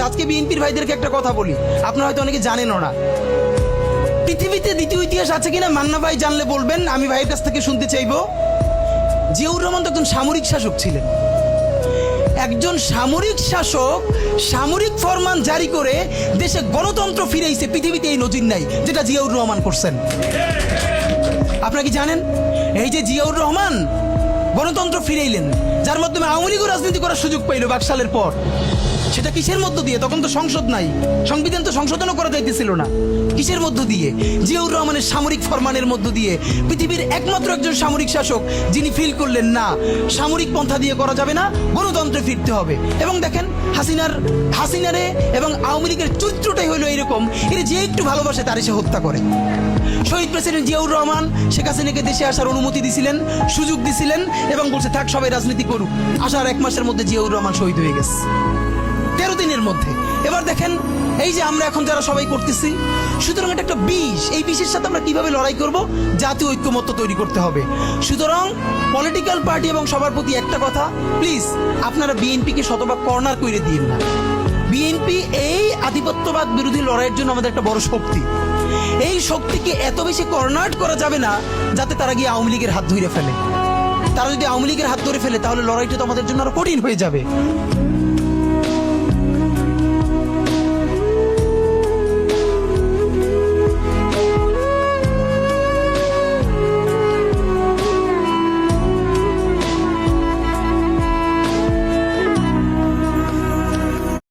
আজকে বিএনপির ভাইদেরকে একটা কথা বলি, আপনারা হয়তো অনেকে জানেনও না। পৃথিবীতে দ্বিতীয় ইতিহাস আছে কিনা মান্না ভাই জানলে বলবেন, আমি ভাইয়ের কাছ থেকে শুনতে চাইবো। জিয়াউর রহমান তো একজন সামরিক শাসক ছিলেন। একজন সামরিক শাসক সামরিক ফরমান জারি করে দেশে গণতন্ত্র ফিরাইছে, পৃথিবীতে এই নজির নাই যেটা জিয়াউর রহমান করছেন। আপনারা কি জানেন এই যে জিয়াউর রহমান গণতন্ত্র ফিরাইলেন, যার মাধ্যমে আওয়ামী লীগও রাজনীতি করার সুযোগ পাইল বাকশালের পর, সেটা কিসের মধ্য দিয়ে? তখন তো সংসদ নাই, সংবিধান তো সংশোধনও করা যাইতেছিল না। কিসের মধ্য দিয়ে? জিয়াউর রহমানের সামরিক ফরমানের মধ্য দিয়ে। পৃথিবীর একমাত্র একজন সামরিক শাসক যিনি ফিল করলেন না সামরিক পন্থা দিয়ে করা যাবে না, গণতন্ত্রে ফিরতে হবে। এবং দেখেন হাসিনারে এবং আওয়ামী লীগের চরিত্রটাই হইলো এরকম, এর যে একটু ভালোবাসে তার সে হত্যা করে। শহীদ প্রেসিডেন্ট জিয়াউর রহমান শেখ হাসিনাকে দেশে আসার অনুমতি দিছিলেন, সুযোগ দিছিলেন এবং বলছে থাক সবাই রাজনীতি করুক। আসার 1 মাসের মধ্যে জিয়াউর রহমান শহীদ হয়ে গেছে, 13 দিনের মধ্যে। এবার দেখেন এই যে আমরা এখন যারা সবাই করতেছি, সুতরাং এটা একটা বিষ। এই বিষের সাথে আমরা কিভাবে লড়াই করব? জাতীয় ঐক্যমত্য তৈরি করতে হবে। সুতরাং পলিটিক্যাল পার্টি এবং সবার প্রতি একটা কথা, প্লিজ আপনারা বিএনপিকে শতভাগ কর্নার করে দিন না। বিএনপি এই আধিপত্যবাদ বিরোধী লড়াইয়ের জন্য আমাদের একটা বড় শক্তি। এই শক্তিকে এত বেশি কর্নার করা যাবে না যাতে তারা গিয়ে আওয়ামী লীগের হাত ধরে ফেলে। তারা যদি আওয়ামী লীগের হাত ধরে ফেলে তাহলে লড়াইটা তো আমাদের জন্য আরো কঠিন হয়ে যাবে।